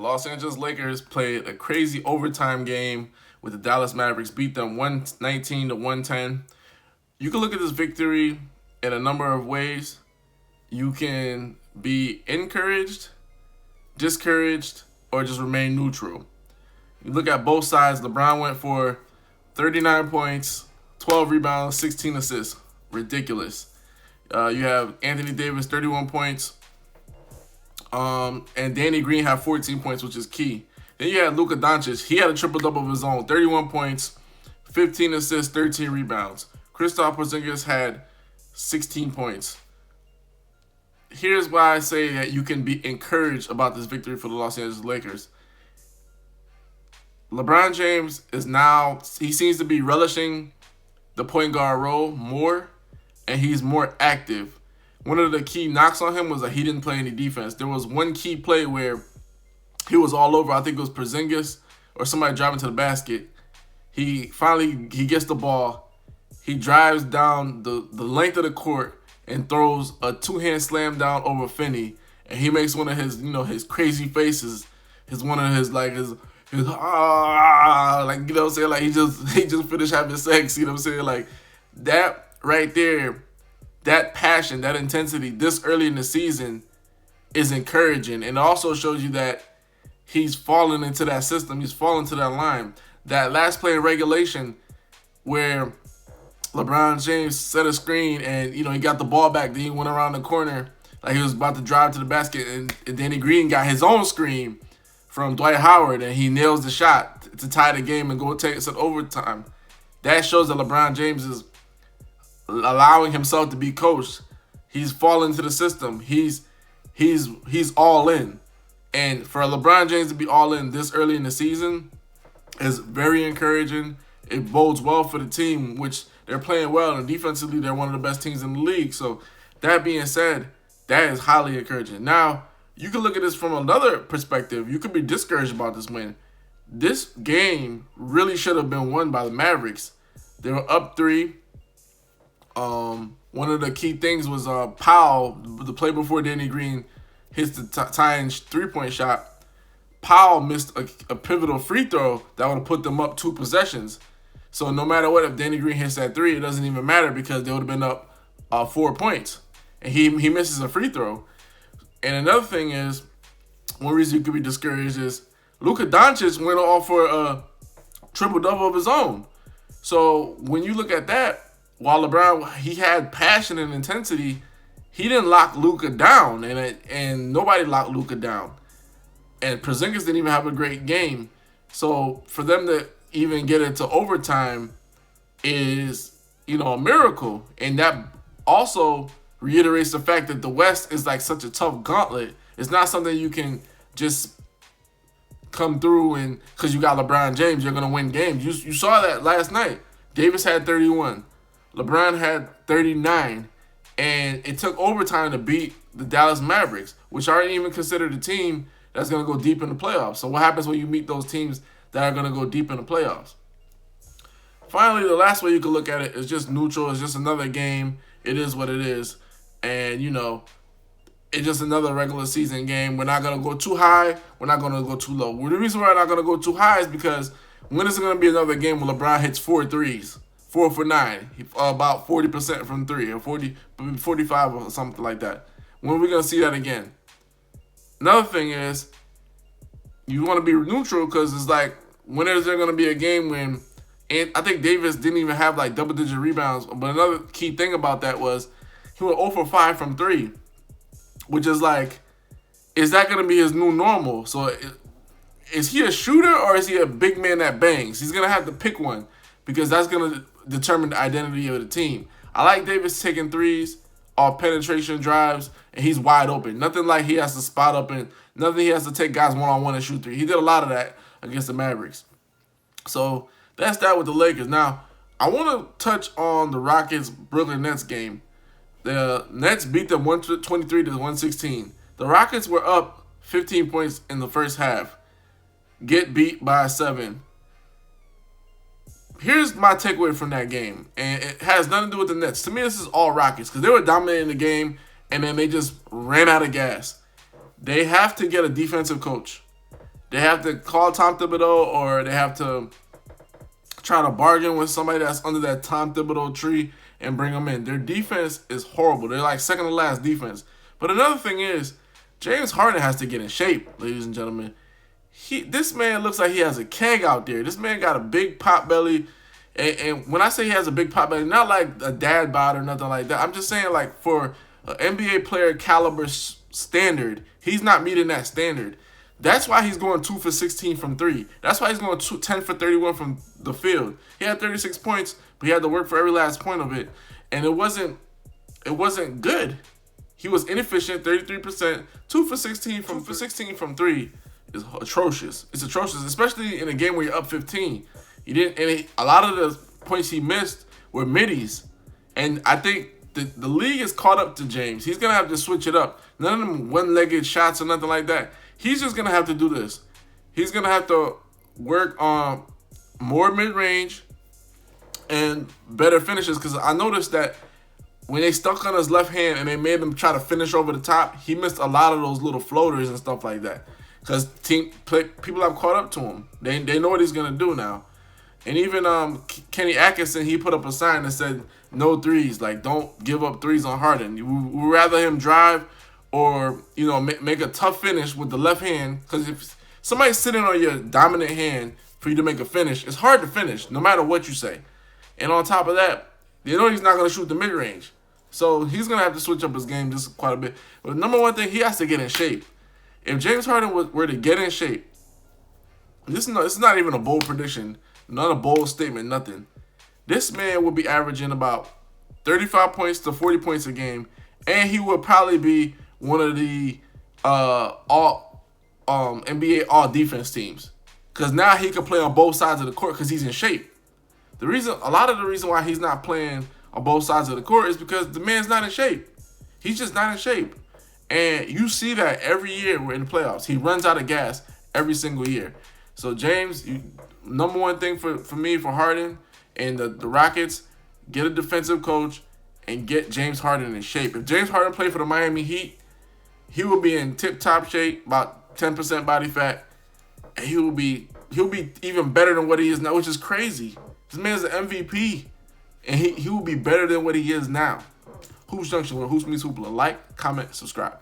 Los Angeles Lakers played a crazy overtime game with the Dallas Mavericks, beat them 119 to 110. You can look at this victory in a number of ways. You can be encouraged, discouraged, or just remain neutral. You look at both sides. LeBron went for 39 points, 12 rebounds, 16 assists. Ridiculous. You have Anthony Davis, 31 points. And Danny Green had 14 points, which is key. Then you had Luka Doncic. He had a triple-double of his own. 31 points, 15 assists, 13 rebounds. Kristaps Porzingis had 16 points. Here's why I say that you can be encouraged about this victory for the Los Angeles Lakers. LeBron James is now, he seems to be relishing the point guard role more, and he's more active. One of the key knocks on him was that he didn't play any defense. There was one key play where he was all over. I think it was Porzingis or somebody driving to the basket. He gets the ball. He drives down the length of the court and throws a two-hand slam down over Finney. And he makes one of his, his crazy faces. His like what I'm saying? Like he just finished having sex, you know what I'm saying? Like that right there, that passion, that intensity this early in the season is encouraging. And it also shows you that he's fallen into that system. He's fallen to that line. That last play in regulation where LeBron James set a screen and, he got the ball back. Then he went around the corner like he was about to drive to the basket. And Danny Green got his own screen from Dwight Howard, and he nails the shot to tie the game and go take us to overtime. That shows that LeBron James is allowing himself to be coached. He's fallen into the system. He's all in. And for LeBron James to be all in this early in the season is very encouraging. It bodes well for the team, which they're playing well, and defensively they're one of the best teams in the league. So that being said, that is highly encouraging. Now, you can look at this from another perspective. You could be discouraged about this win. This game really should have been won by the Mavericks. They were up 3. One of the key things was Powell, the play before Danny Green hits the tying three-point shot. Powell missed a pivotal free throw that would have put them up 2 possessions. So no matter what, if Danny Green hits that 3, it doesn't even matter because they would have been up 4 points. And he misses a free throw. And another thing is, one reason you could be discouraged is Luka Doncic went off for a triple-double of his own. So when you look at that, while LeBron, he had passion and intensity, he didn't lock Luka down, and nobody locked Luka down. And Porzingis didn't even have a great game. So for them to even get into overtime is, a miracle. And that also reiterates the fact that the West is like such a tough gauntlet. It's not something you can just come through and because you got LeBron James, you're going to win games. You saw that last night. Davis had 31. LeBron had 39. And it took overtime to beat the Dallas Mavericks, which aren't even considered a team that's going to go deep in the playoffs. So what happens when you meet those teams that are going to go deep in the playoffs? Finally, the last way you can look at it is just neutral. It's just another game. It is what it is. And, it's just another regular season game. We're not going to go too high. We're not going to go too low. Well, the reason why we're not going to go too high is because when is it going to be another game where LeBron hits 4 threes? 4 for 9. About 40% from 3 or 45 or something like that. When are we going to see that again? Another thing is you want to be neutral because it's like, when is there going to be a game when, and I think Davis didn't even have like double-digit rebounds. But another key thing about that was he went 0 for 5 from 3, which is like, is that going to be his new normal? So is he a shooter or is he a big man that bangs? He's going to have to pick one because that's going to determine the identity of the team. I like Davis taking threes off penetration drives, and he's wide open. Nothing like he has to spot up and nothing he has to take guys one-on-one and shoot 3. He did a lot of that against the Mavericks. So that's that with the Lakers. Now, I want to touch on the Rockets-Brooklyn Nets game. The Nets beat them 123 to 116. The Rockets were up 15 points in the first half. Get beat by 7. Here's my takeaway from that game, and it has nothing to do with the Nets. To me, this is all Rockets because they were dominating the game, and then they just ran out of gas. They have to get a defensive coach. they have to call Tom Thibodeau or they have to try to bargain with somebody that's under that Tom Thibodeau tree and bring them in. Their defense is horrible. They're like second to last defense. But another thing is, James Harden has to get in shape, ladies and gentlemen. This man looks like he has a keg out there. This man got a big pot belly. And when I say he has a big pot belly, not like a dad bod or nothing like that. I'm just saying like for an NBA player caliber standard, he's not meeting that standard. That's why he's going 2 for 16 from 3. That's why he's going 10 for 31 from the field. He had 36 points, but he had to work for every last point of it. And it wasn't good. He was inefficient, 33%, 2 for 16 from 3 is atrocious. It's atrocious, especially in a game where you're up 15. A lot of the points he missed were middies. And I think the league is caught up to James. He's going to have to switch it up. None of them one-legged shots or nothing like that. He's just going to have to do this. He's going to have to work on more mid-range and better finishes, because I noticed that when they stuck on his left hand and they made him try to finish over the top, he missed a lot of those little floaters and stuff like that. Because people have caught up to him. They know what he's going to do now. And even Kenny Atkinson, he put up a sign that said, no threes. Like, don't give up threes on Harden. We'd rather him drive or, make a tough finish with the left hand. Because if somebody's sitting on your dominant hand for you to make a finish, it's hard to finish, no matter what you say. And on top of that, they know he's not going to shoot the mid-range. So he's going to have to switch up his game just quite a bit. But number one thing, he has to get in shape. If James Harden were to get in shape, this is not even a bold prediction, not a bold statement, nothing. This man would be averaging about 35 points to 40 points a game, and he would probably be one of the NBA all-defense teams. Because now he can play on both sides of the court because he's in shape. A lot of the reason why he's not playing on both sides of the court is because the man's not in shape. He's just not in shape. And you see that every year we're in the playoffs. He runs out of gas every single year. So, James, number one thing for me, for Harden and the Rockets, get a defensive coach and get James Harden in shape. If James Harden played for the Miami Heat, he will be in tip-top shape, about 10% body fat, and he'll be even better than what he is now, which is crazy. This man's an MVP, and he will be better than what he is now. Hoops Junction, where Hoops meets Hoopla. Like, comment, subscribe.